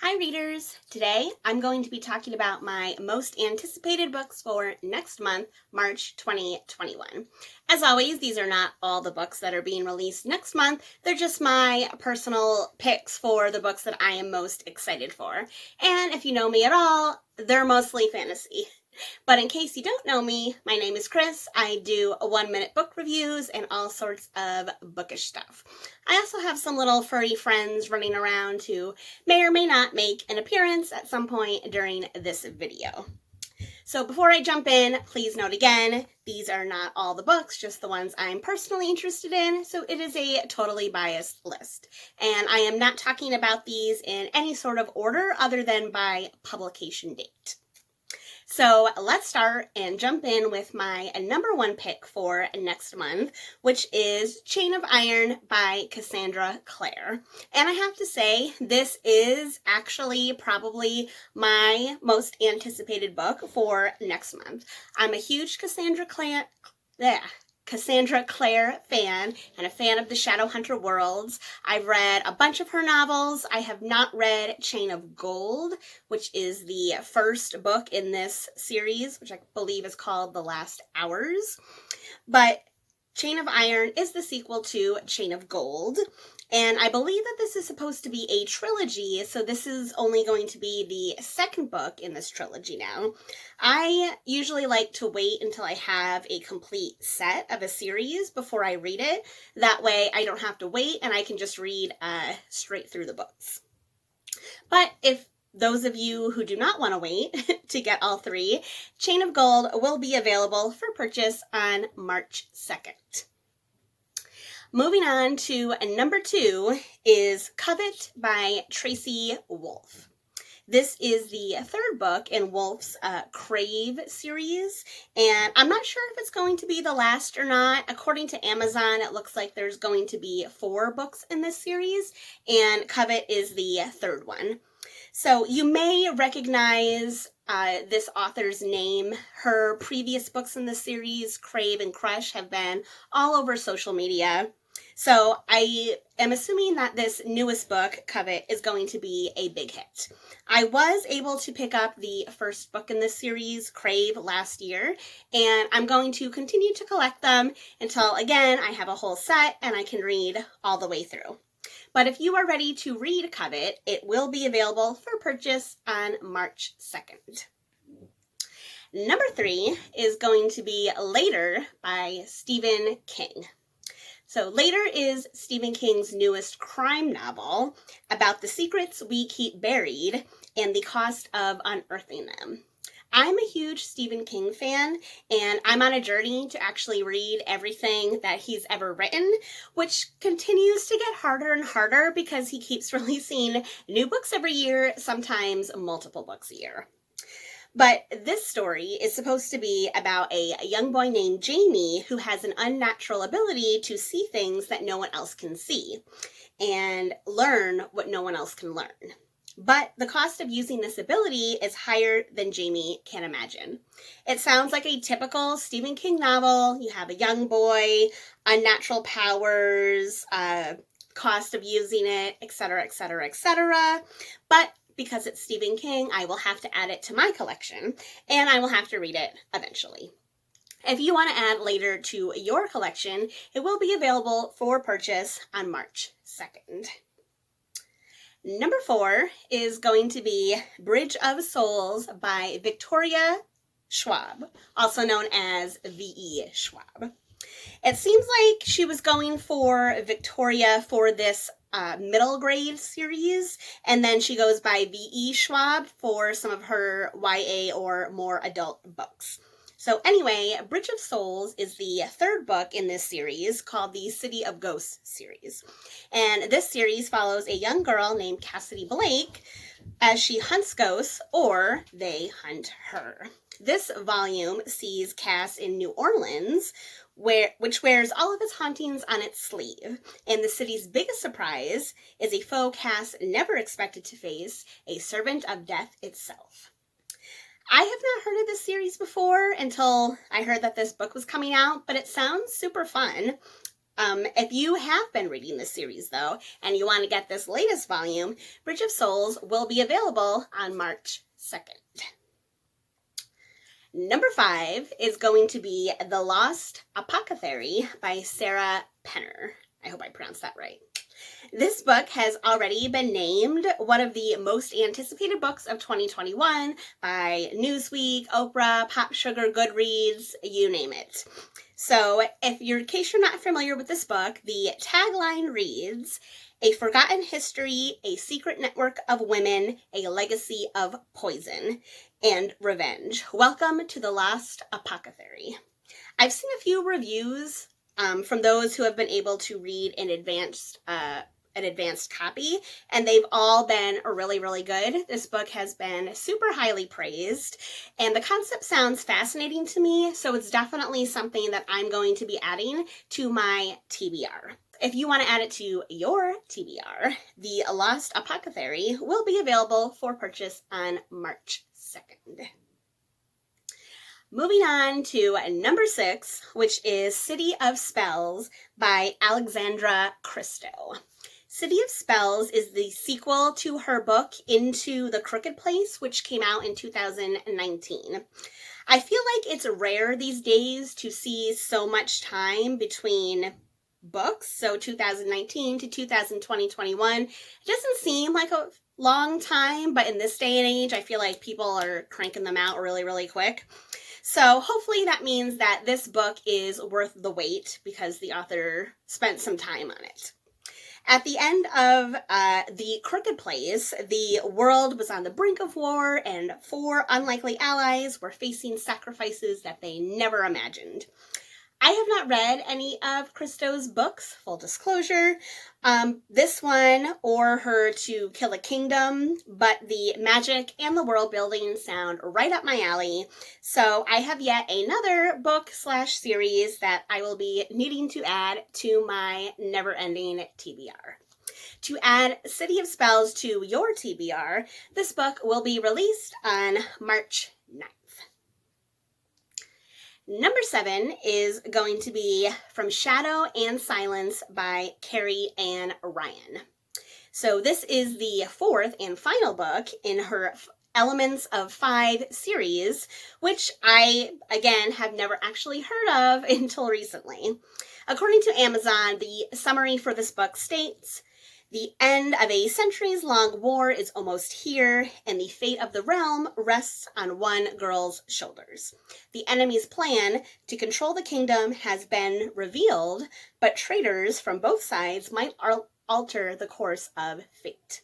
Hi readers! Today I'm going to be talking about my most anticipated books for next month, March 2021. As always, these are not all the books that are being released next month. They're just my personal picks for the books that I am most excited for. And if you know me at all, they're mostly fantasy. But in case you don't know me, my name is Chris. I do 1-minute book reviews and all sorts of bookish stuff. I also have some little furry friends running around who may or may not make an appearance at some point during this video. So before I jump in, please note again, these are not all the books, just the ones I'm personally interested in, so it is a totally biased list. And I am not talking about these in any sort of order other than by publication date. So let's start and jump in with my number one pick for next month, which is Chain of Iron by Cassandraclare. And I have to say, this is actually probably my most anticipated book for next month. I'm a huge Cassandraclare fan and a fan of the Shadowhunter worlds. I've read a bunch of her novels. I have not read Chain of Gold, which is the first book in this series, which I believe is called The Last Hours. But Chain of Iron is the sequel to Chain of Gold. And I believe that this is supposed to be a trilogy, so this is only going to be the second book in this trilogy now. I usually like to wait until I have a complete set of a series before I read it. That way I don't have to wait and I can just read straight through the books. But if those of you who do not want to wait to get all three, Chain of Gold will be available for purchase on March 2nd. Moving on to number 2 is Covet by tracywolff. This is the third book in Wolff's Crave series, and I'm not sure if it's going to be the last or not. According to Amazon, it looks like there's going to be 4 books in this series, and Covet is the third one. So you may recognize this author's name. Her previous books in the series, Crave and Crush, have been all over social media. So I am assuming that this newest book, Covet, is going to be a big hit. I was able to pick up the first book in this series, Crave, last year, and I'm going to continue to collect them until, again, I have a whole set and I can read all the way through. But if you are ready to read Covet, it will be available for purchase on March 2nd. Number 3 is going to be Later by Stephen King. So Later is Stephen King's newest crime novel about the secrets we keep buried and the cost of unearthing them. I'm a huge Stephen King fan, and I'm on a journey to actually read everything that he's ever written, which continues to get harder and harder because he keeps releasing new books every year, sometimes multiple books a year. But this story is supposed to be about a young boy named Jamie who has an unnatural ability to see things that no one else can see and learn what no one else can learn. But the cost of using this ability is higher than Jamie can imagine. It sounds like a typical Stephen King novel. You have a young boy, unnatural powers, cost of using it, etc., etc., etc. But because it's Stephen King, I will have to add it to my collection, and I will have to read it eventually. If you want to add Later to your collection, it will be available for purchase on March 2nd. Number 4 is going to be Bridge of Souls by Victoriaschwab, also known as V.E. Schwab. It seems like she was going for Victoria for this middle grade series, and then she goes by V.E. Schwab for some of her YA or more adult books. So anyway, Bridge of Souls is the third book in this series called the City of Ghosts series. And this series follows a young girl named Cassidy Blake as she hunts ghosts, or they hunt her. This volume sees Cass in New Orleans, which wears all of its hauntings on its sleeve. And the city's biggest surprise is a foe Cass never expected to face, a servant of death itself. I have not heard of this series before until I heard that this book was coming out, but it sounds super fun. If you have been reading this series, though, and you want to get this latest volume, Bridge of Souls will be available on March 2nd. Number 5 is going to be The Lost Apothecary by Sarahpenner. I hope I pronounced that right. This book has already been named one of the most anticipated books of 2021 by Newsweek, Oprah, Pop Sugar, Goodreads, you name it. So, in case you're not familiar with this book, the tagline reads, "A forgotten history, a secret network of women, a legacy of poison and revenge. Welcome to the Lost Apothecary." I've seen a few reviews from those who have been able to read an advanced copy, and they've all been really, really good. This book has been super highly praised, and the concept sounds fascinating to me, so it's definitely something that I'm going to be adding to my TBR. If you want to add it to your TBR, The Lost Apothecary will be available for purchase on March 2nd. Moving on to number 6, which is City of Spells by Alexandrachristo. City of Spells is the sequel to her book Into the Crooked Place, which came out in 2019. I feel like it's rare these days to see so much time between books, so 2019 to 2021. It doesn't seem like a long time, but in this day and age, I feel like people are cranking them out really, really quick. So hopefully that means that this book is worth the wait because the author spent some time on it. At the end of The Crooked Place, the world was on the brink of war, and 4 unlikely allies were facing sacrifices that they never imagined. I have not read any of Christo's books, full disclosure, this one or her To Kill a Kingdom, but the magic and the world building sound right up my alley. So I have yet another book/series that I will be needing to add to my never-ending TBR. To add City of Spells to your TBR, this book will be released on March 9th. Number 7 is going to be From Shadow and Silence by carrieannryan. So this is the 4th and final book in her Elements of 5 series, which I, again, have never actually heard of until recently. According to Amazon, the summary for this book states, "The end of a centuries-long war is almost here, and the fate of the realm rests on one girl's shoulders. The enemy's plan to control the kingdom has been revealed, but traitors from both sides might alter the course of fate."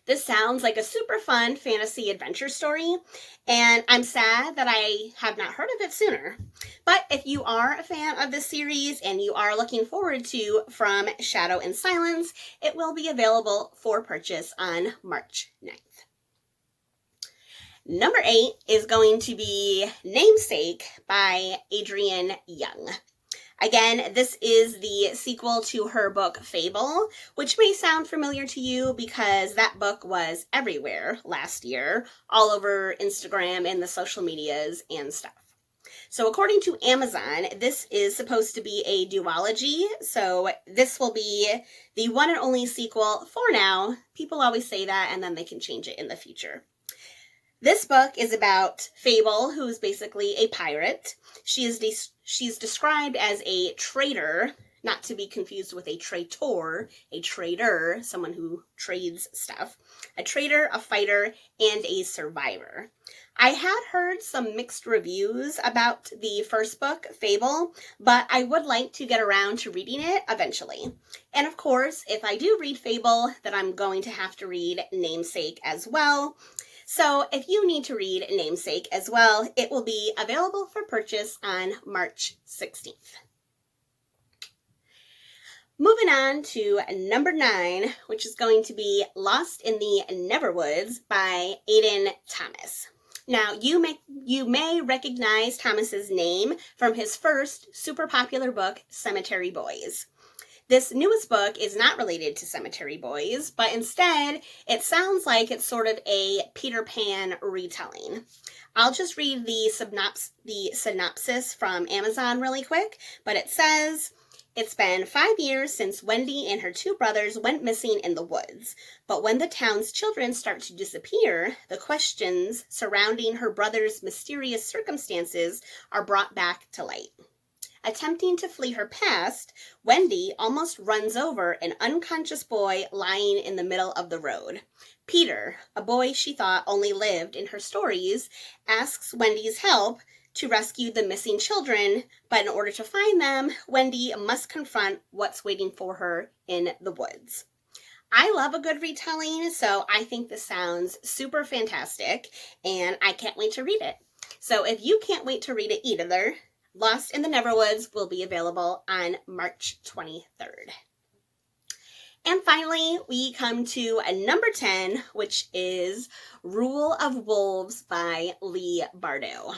This sounds like a super fun fantasy adventure story, and I'm sad that I have not heard of it sooner. But if you are a fan of this series and you are looking forward to From Shadow and Silence, it will be available for purchase on March 9th. Number 8 is going to be Namesake by adrienneyoung. Again, this is the sequel to her book Fable, which may sound familiar to you because that book was everywhere last year, all over Instagram and the social medias and stuff. So according to Amazon, this is supposed to be a duology, so this will be the one and only sequel for now. People always say that, and then they can change it in the future. This book is about Fable, who's basically a pirate. She's described as a traitor, not to be confused with a traitor, someone who trades stuff. A traitor, a fighter, and a survivor. I had heard some mixed reviews about the first book, Fable, but I would like to get around to reading it eventually. And of course, if I do read Fable, then I'm going to have to read Namesake as well. So if you need to read Namesake as well, it will be available for purchase on March 16th. Moving on to number 9, which is going to be Lost in the Neverwoods by aidenthomas. Now, you may recognize Thomas's name from his first super popular book, Cemetery Boys. This newest book is not related to Cemetery Boys, but instead, it sounds like it's sort of a Peter Pan retelling. I'll just read the synopsis from Amazon really quick, but it says, It's been 5 years since Wendy and her 2 brothers went missing in the woods. But when the town's children start to disappear, the questions surrounding her brothers' mysterious circumstances are brought back to light. Attempting to flee her past, Wendy almost runs over an unconscious boy lying in the middle of the road. Peter, a boy she thought only lived in her stories, asks Wendy's help to rescue the missing children, but in order to find them, Wendy must confront what's waiting for her in the woods. I love a good retelling, so I think this sounds super fantastic, and I can't wait to read it. So if you can't wait to read it either, Lost in the Neverwoods will be available on March 23rd. And finally, we come to number 10, which is Rule of Wolves by leighbardugo.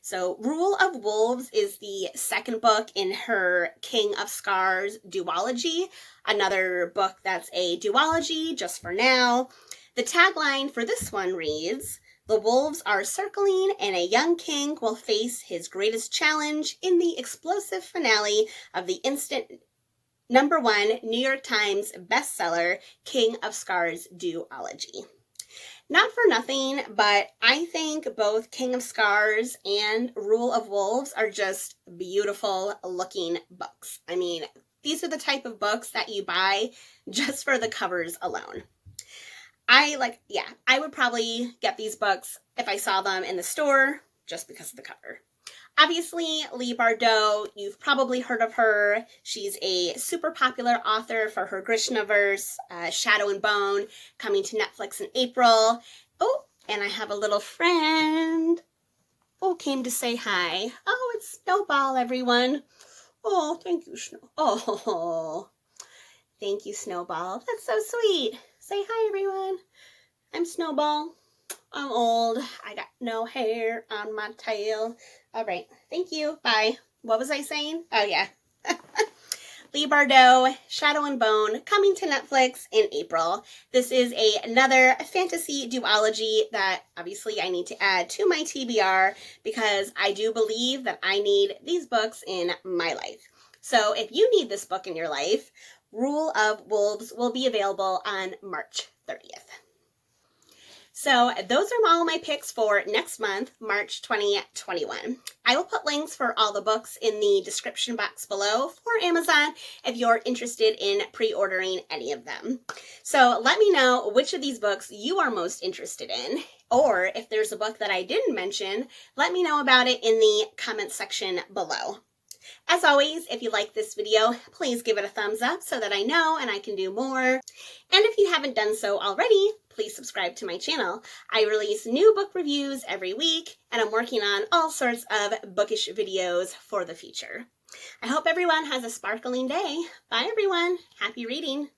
So Rule of Wolves is the second book in her King of Scars duology, another book that's a duology just for now. The tagline for this one reads, "The wolves are circling and a young king will face his greatest challenge in the explosive finale of the instant #1 New York Times bestseller King of Scars duology." Not for nothing, but I think both King of Scars and Rule of Wolves are just beautiful looking books. I mean, these are the type of books that you buy just for the covers alone. I would probably get these books if I saw them in the store just because of the cover. Obviously, leighbardugo, you've probably heard of her. She's a super popular author for her Grishnaverse, Shadow and Bone, coming to Netflix in April. Oh, and I have a little friend who came to say hi. Oh, it's Snowball, everyone. Oh, thank you, thank you, Snowball. That's so sweet. Say hi, everyone. I'm Snowball. I'm old. I got no hair on my tail. All right. Thank you. Bye. What was I saying? Oh, yeah. leighbardugo, Shadow and Bone, coming to Netflix in April. This is another fantasy duology that obviously I need to add to my TBR because I do believe that I need these books in my life. So if you need this book in your life, Rule of Wolves will be available on March 30th. So those are all my picks for next month, March 2021. I will put links for all the books in the description box below for Amazon if you're interested in pre-ordering any of them. So let me know which of these books you are most interested in, or if there's a book that I didn't mention, let me know about it in the comments section below. As always, if you like this video, please give it a thumbs up so that I know and I can do more. And if you haven't done so already, please subscribe to my channel. I release new book reviews every week, and I'm working on all sorts of bookish videos for the future. I hope everyone has a sparkling day. Bye, everyone. Happy reading.